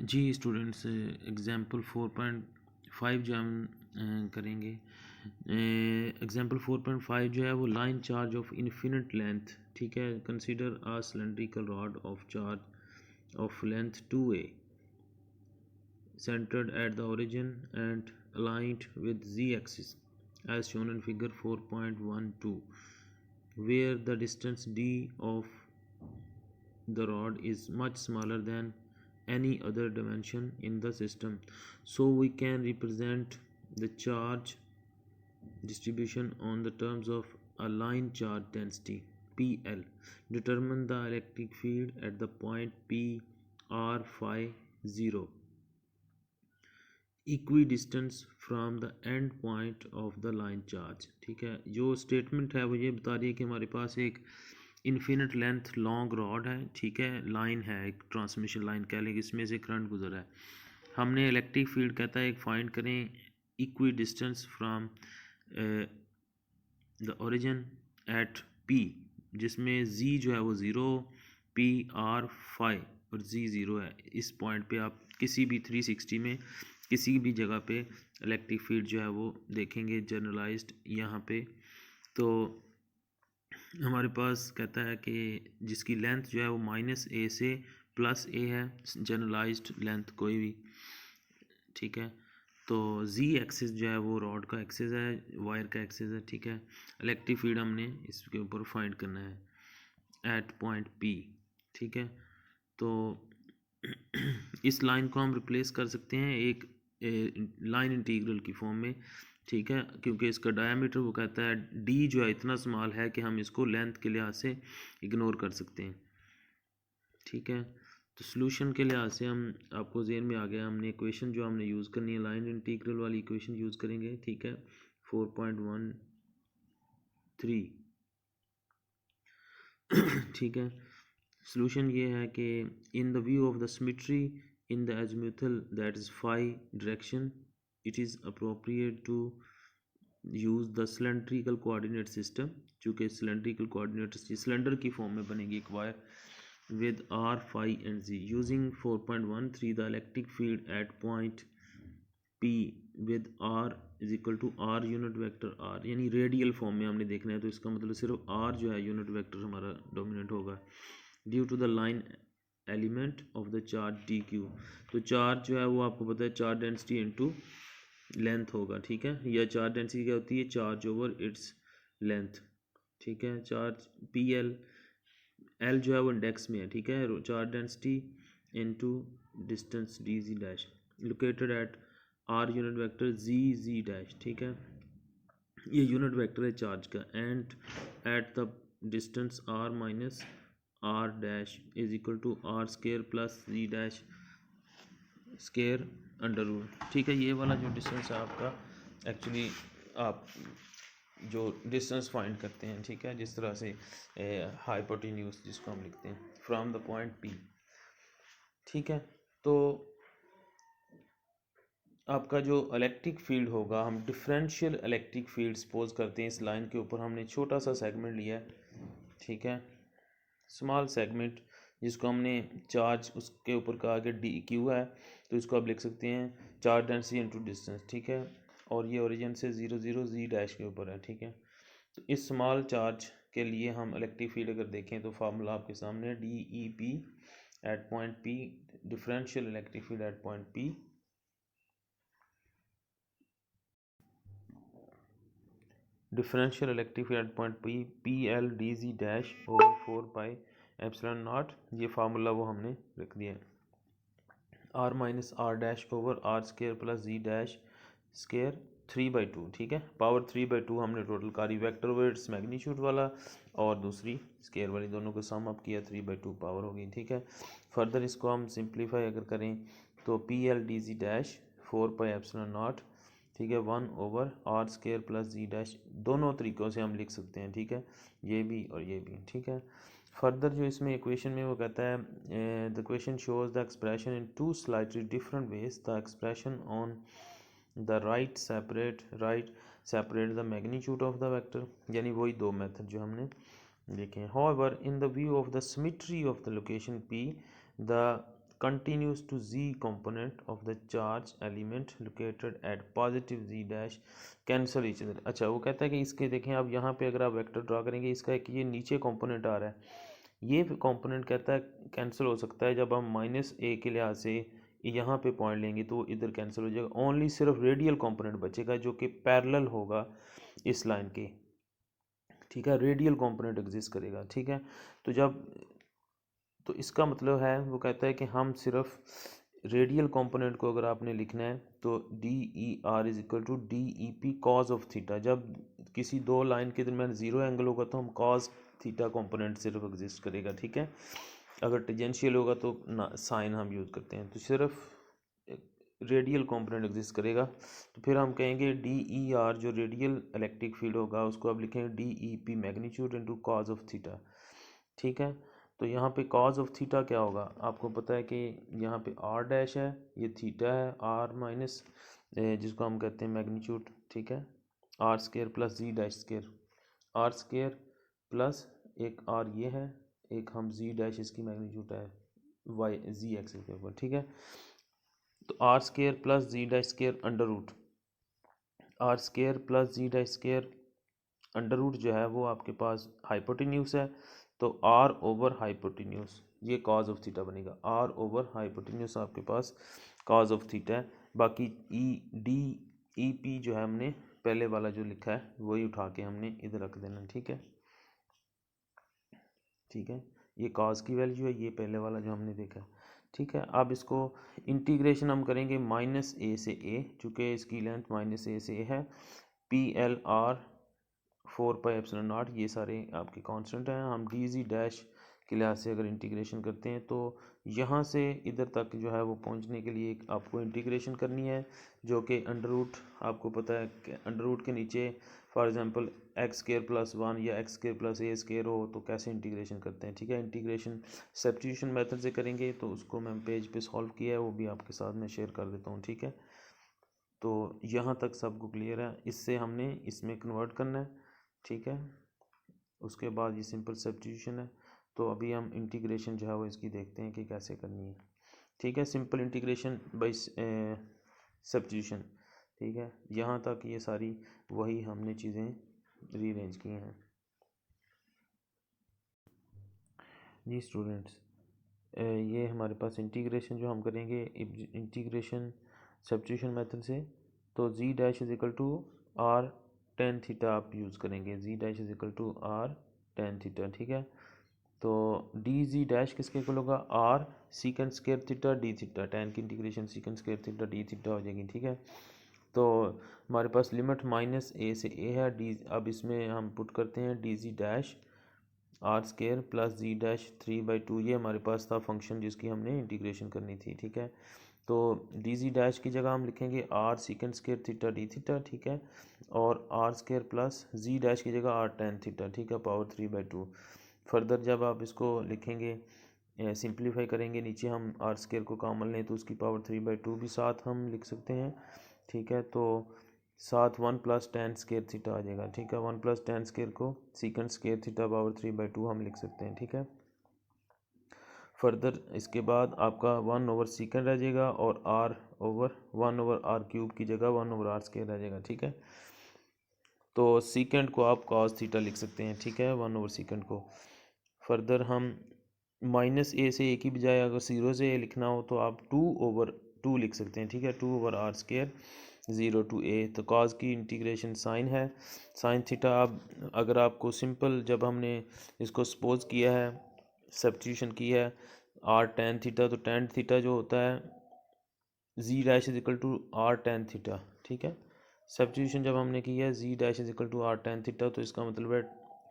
जी students, example 4.5 जो हम करेंगे। एग्जाम्पल 4.5 जो है वो line charge of infinite length, ठीक है। Consider a cylindrical rod of charge of length 2a centered at the origin and aligned with z-axis as shown in figure 4.12, where the distance d of the rod is much smaller than any other dimension in the system. So we can represent the charge distribution on the terms of a line charge density PL. Determine the electric field at the point P R phi 0 equidistance from the end point of the line charge। ठीक है, जो statement है वो ये बता रही है कि हमारे पास एक इन्फिनिट लेंथ लॉन्ग रॉड है, ठीक है, लाइन है, एक ट्रांसमिशन लाइन कह लें, इसमें से करंट गुजरा है। हमने इलेक्ट्रिक फील्ड कहता है एक फाइंड करें equi distance from the origin at P, जिसमें जी जो है वो ज़ीरो, पी आर फाइव और जी ज़ीरो है। इस पॉइंट पे आप किसी भी 360 में किसी भी जगह पे इलेक्ट्रिक फील्ड जो है वो देखेंगे जनरलाइज्ड यहाँ पे। तो हमारे पास कहता है कि जिसकी लेंथ जो है वो -a से +a है, जनरलाइज्ड लेंथ कोई भी, ठीक है। तो z एक्सिस जो है वो रॉड का एक्सिस है, वायर का एक्सिस है, ठीक है। इलेक्ट्रिक फील्ड हमने इसके ऊपर फाइंड करना है एट पॉइंट p, ठीक है। तो इस लाइन को हम रिप्लेस कर सकते हैं एक लाइन इंटीग्रल की फॉर्म में, ठीक है, क्योंकि इसका डायमीटर वो कहता है d जो है इतना स्मॉल है कि हम इसको लेंथ के लिहाज से इग्नोर कर सकते हैं, ठीक है। तो सॉल्यूशन के लिहाज से हम आपको ज़हन में आ गया, हमने इक्वेशन जो हमने यूज़ करनी है लाइन इंटीग्रल वाली इक्वेशन यूज़ करेंगे, ठीक है। 4.13 ठीक है। सॉल्यूशन ये है कि in the view of the symmetry in the azimuthal that is phi direction it is appropriate to use the cylindrical coordinate system, चूँकि सिलेंड्रिकल कोऑर्डिनेट सिलेंडर की फॉर्म में बनेगी एक wire with R, phi and Z. Using 4.13 the electric field at point P with R is equal to R unit vector R, यानी radial form में हमने देखना है, तो इसका मतलब सिर्फ R जो है यूनिट वेक्टर हमारा डोमिनेट होगा due to the line element of the charge d q. तो चार्ज जो है वो आपको पता है चार्ज डेंसिटी इनटू लेंथ होगा, ठीक है। या चार्ज डेंसिटी क्या होती है, चार्ज ओवर इट्स लेंथ, ठीक है। चार्ज पी एल, एल जो है वो इंडेक्स में है, ठीक है। Charge density into distance d ji dash located at r unit vector z z dash, ठीक है। ये यूनिट वेक्टर है चार्ज का, and at the distance r minus r dash is equal to r square plus ji dash square under root, ठीक है। ये वाला जो डिस्टेंस है आपका, एक्चुअली आप जो डिस्टेंस फाइंड करते हैं, ठीक है, जिस तरह से हाइपोटेन्यूज जिसको हम लिखते हैं फ्रॉम द पॉइंट पी, ठीक है। तो आपका जो इलेक्ट्रिक फील्ड होगा, हम डिफरेंशियल इलेक्ट्रिक फील्ड सपोज करते हैं इस लाइन के ऊपर हमने छोटा सा सेगमेंट लिया है, ठीक है, स्मॉल सेगमेंट, जिसको हमने चार्ज उसके ऊपर कहा कि डी क्यू है, तो इसको आप लिख सकते हैं चार्ज डेंसिटी इनटू डिस्टेंस, ठीक है। और ये ओरिजिन से 0 0 जी डैश के ऊपर है, ठीक है। तो इस स्मॉल चार्ज के लिए हम इलेक्ट्रिक फील्ड अगर देखें तो फार्मूला आपके सामने d e p at point p, differential electric field at point p, differential electric field at point p, p l d ji dash over 4 pi epsilon nought, ये फार्मूला वो हमने रख दिया है। R minus r dash over r square plus जी dash square 3/2, ठीक है। Power 3/2 हमने टोटल कारी, वेक्टर वेट्स मैग्नीट्यूड वाला और दूसरी स्केयर वाली, दोनों को सम अप किया, 3/2 पावर होगी, ठीक है। फर्दर इसको हम सिंप्लीफाई अगर करें तो पी एल डी जी डैश 4 पाई एप्सिलॉन नॉट, ठीक है, 1 ओवर आर स्केयर प्लस जी डैश, दोनों तरीक़ों से हम लिख सकते हैं, ठीक है, ये भी और ये भी, ठीक है। फर्दर जो इसमें इक्वेशन में वो कहता है the question shows the expression in two slightly different ways, the expression on the right separate the magnitude of the vector, यानी वही दो मेथड जो हमने देखे हैं। However in the view of the symmetry of the location p the continues to z component of the charge element located at positive z dash cancel each other। अच्छा, वो कहता है कि इसके देखें आप यहाँ पे अगर आप वेक्टर ड्रा करेंगे, इसका एक ये नीचे कंपोनेंट आ रहा है, ये कंपोनेंट कहता है कैंसिल हो सकता है जब हम -a के लिहाज से यहाँ पे पॉइंट लेंगे तो इधर कैंसिल हो जाएगा। ओनली सिर्फ रेडियल कंपोनेंट बचेगा जो कि पैरेलल होगा इस लाइन के, ठीक है, रेडियल कंपोनेंट एग्जिस्ट करेगा, ठीक है। तो जब तो इसका मतलब है वो कहता है कि हम सिर्फ रेडियल कंपोनेंट को अगर आपने लिखना है तो d e r is equal to d e p cos of theta. जब किसी दो लाइन के दरमियान जीरो एंगल होगा तो हम कॉज थीटा कंपोनेंट सिर्फ एग्जिस्ट करेगा, ठीक है। अगर टेंजेंशियल होगा तो ना साइन हम यूज़ करते हैं, तो सिर्फ रेडियल कंपोनेंट एग्जिस्ट करेगा। तो फिर हम कहेंगे डी ई आर जो रेडियल इलेक्ट्रिक फील्ड होगा उसको अब लिखेंगे D e P magnitude into cause of theta, ठीक है। तो यहाँ पे कॉज ऑफ थीटा क्या होगा, आपको पता है कि यहाँ पे आर डैश है, ये थीटा है, आर माइनस जिसको हम कहते हैं मैग्नीट्यूड, ठीक है, आर स्केयर प्लस जी dash square, r square plus एक आर ये है, एक हम जी डैश इसकी मैग्नीट्यूड है वाई जी एक्सिस के ऊपर, ठीक है। तो आर स्केयर प्लस जी dash square under root, r square plus जी डैश स्केयर अंडर रूट जो है वो आपके पास हाइपोटेन्यूस है, तो आर ओवर हाइपोटेन्यूस ये कॉज ऑफ थीटा बनेगा, आर ओवर हाइपोटेन्यूस आपके पास कॉज ऑफ थीटा है। बाकी ई डी ई पी जो है हमने पहले वाला जो लिखा है वही उठा के हमने इधर रख देना, ठीक है, ठीक है। ये कॉज की वैल्यू है, ये पहले वाला जो हमने देखा है, ठीक है। अब इसको इंटीग्रेशन हम करेंगे -a से a, चूँकि इसकी लेंथ -a से a है, पी एल आर 4πε0 ये सारे आपके कांस्टेंट हैं। हम डी जी डैश के लिहाज से अगर इंटीग्रेशन करते हैं तो यहाँ से इधर तक जो है वो पहुँचने के लिए आपको इंटीग्रेशन करनी है, जो कि अंडर रूट, आपको पता है कि अंडर रूट के नीचे for example x square plus 1 या एक्स स्केयर प्लस ए स्केयर हो तो कैसे इंटीग्रेशन करते हैं, ठीक है। इंटीग्रेशन सब्स्टिट्यूशन मेथड से करेंगे, तो उसको मैं पेज पे सॉल्व किया है, वो भी आपके साथ में शेयर कर देता हूँ, ठीक है। तो यहाँ तक सबको क्लियर है, इससे हमने इसमें कन्वर्ट करना है, ठीक है। उसके बाद ये सिंपल सब्स्टिट्यूशन है, तो अभी हम इंटीग्रेशन जो है वो इसकी देखते हैं कि कैसे करनी है, ठीक है। सिंपल इंटीग्रेशन बाई सब्स्टिट्यूशन, ठीक है। यहाँ तक ये सारी वही हमने चीज़ें रीअरेंज की हैं। जी स्टूडेंट्स, ये हमारे पास इंटीग्रेशन जो हम करेंगे इंटीग्रेशन सब्स्टिट्यूशन मेथड से, तो G dash is equal to r tan theta आप यूज़ करेंगे, G dash is equal to r tan theta, ठीक है। तो डी जी डैश किसके इक्वल होगा, r secant square theta d theta, tan की integration secant square theta d theta हो जाएगी, ठीक है। तो हमारे पास लिमिट -a से a है, डी अब इसमें हम पुट करते हैं डी जी डैश आर स्केयर प्लस जी डैश 3/2, ये हमारे पास था फंक्शन जिसकी हमने इंटीग्रेशन करनी थी, ठीक है। तो डी जी डैश की जगह हम लिखेंगे r secant square theta d theta, ठीक है, और आर स्केयर प्लस जी डैश की जगह आर टेन थीटा, ठीक है, पावर 3/2। फर्दर जब आप इसको लिखेंगे सिंप्लीफाई करेंगे, नीचे हम आर स्केयर को कॉमन लें तो उसकी पावर 3/2 भी साथ हम लिख सकते हैं, ठीक है। तो साथ 1 प्लस टेन स्केयर थीटा आ जाएगा, ठीक है, 1 प्लस टेन स्केयर को सीकेंड स्केयर थीटा पावर 3/2 हम लिख सकते हैं, ठीक है। फर्दर इसके बाद आपका 1 ओवर सीकेंड रह जाएगा और r over 1 over r cube की जगह 1 ओवर आर स्केयर रह जाएगा, ठीक है। तो सीकेंड को आप कॉस थीटा लिख सकते हैं, ठीक है, 1 ओवर सीकेंड को। फर्दर हम -a से a की बजाय अगर 0 से a लिखना हो तो आप 2 ओवर 2 लिख सकते हैं, ठीक है, 2 over r square 0 to a। तो कॉज की इंटीग्रेशन साइन है, साइन थीटा। अब अगर आपको सिंपल जब हमने इसको सपोज किया है सब्स्टिट्यूशन की है आर टेन थीटा, तो टेन थीटा जो होता है G dash is equal to r tan theta, ठीक है। सब्स्टिट्यूशन जब हमने किया है G dash is equal to r tan theta, तो इसका मतलब है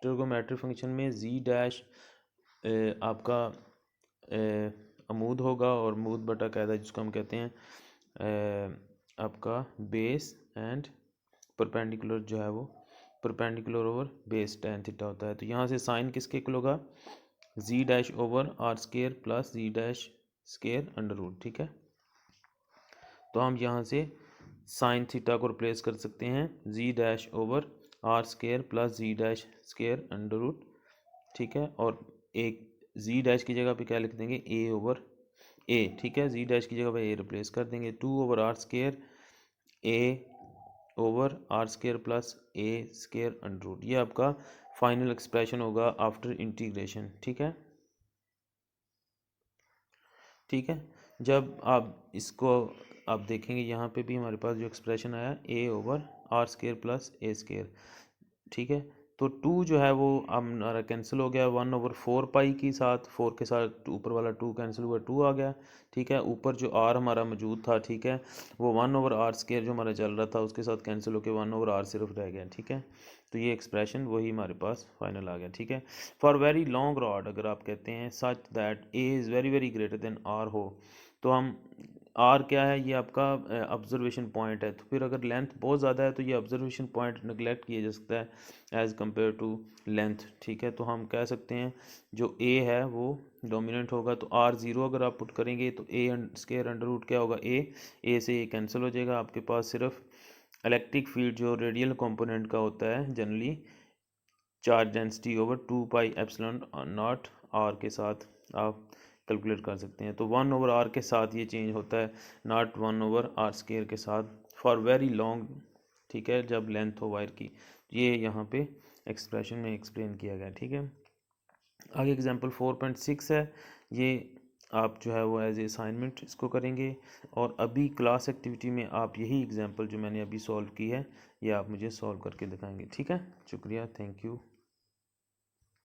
ट्रिगोनोमेट्रिक फंक्शन में जी डैश आपका अमूद होगा और मूद बटा कायदा जिसको हम कहते हैं आपका बेस एंड परपेंडिकुलर जो है वो perpendicular over base tan theta होता है। तो यहाँ से साइन किसके इक्वल होगा, G dash over r square plus जी डैश स्केयर अंडर रूट, ठीक है। तो हम यहाँ से साइन थीटा को रिप्लेस कर सकते हैं G dash over r square plus जी डैश स्केयर अंडर रूट, ठीक है। और एक जी डैश की जगह पे क्या लिख देंगे, ए ओवर ए, ठीक है, जी डैश की जगह पे ए रिप्लेस कर देंगे। 2/r² ए ओवर r² प्लस ए स्क्र अंडर रूट, ये आपका फाइनल एक्सप्रेशन होगा आफ्टर इंटीग्रेशन, ठीक है। ठीक है, जब आप इसको आप देखेंगे यहाँ पे भी हमारे पास जो एक्सप्रेशन आया a/r² प्लस a², ठीक है। तो 2 जो है वो अब हमारा कैंसिल हो गया 1/4 पाई के साथ, 4 के साथ ऊपर वाला 2 कैंसिल हुआ, 2 आ गया, ठीक है। ऊपर जो r हमारा मौजूद था, ठीक है, वो 1/r² जो हमारा चल रहा था उसके साथ कैंसिल होकर 1/r सिर्फ रह गया, ठीक है। तो ये एक्सप्रेशन वही हमारे पास फाइनल आ गया, ठीक है। फॉर वेरी लॉन्ग रॉड अगर आप कहते हैं such that a is very very greater than r हो, तो हम आर क्या है, ये आपका ऑब्जर्वेशन पॉइंट है। तो फिर अगर लेंथ बहुत ज़्यादा है तो ये ऑब्जर्वेशन पॉइंट नेगलेक्ट किया जा सकता है एज़ कम्पेयर टू लेंथ, ठीक है। तो हम कह सकते हैं जो ए है वो डोमिनेंट होगा। तो r0 अगर आप पुट करेंगे तो a² अंडर रूट क्या होगा, ए से ए कैंसिल हो जाएगा, आपके पास सिर्फ इलेक्ट्रिक फील्ड जो रेडियल कंपोनेंट का होता है generally charge density over 2πε0 r के साथ आप कैलकुलेट कर सकते हैं। तो 1/r के साथ ये चेंज होता है, नॉट 1/r² के साथ फॉर वेरी लॉन्ग, ठीक है, जब लेंथ हो वायर की। ये यहाँ पे एक्सप्रेशन में एक्सप्लेन किया गया, ठीक है। आगे एग्जांपल 4.6 है, ये आप जो है वो एज ए असाइनमेंट इसको करेंगे, और अभी क्लास एक्टिविटी में आप यही एग्जांपल जो मैंने अभी सॉल्व की है ये आप मुझे सॉल्व करके दिखाएंगे, ठीक है। शुक्रिया, थैंक यू।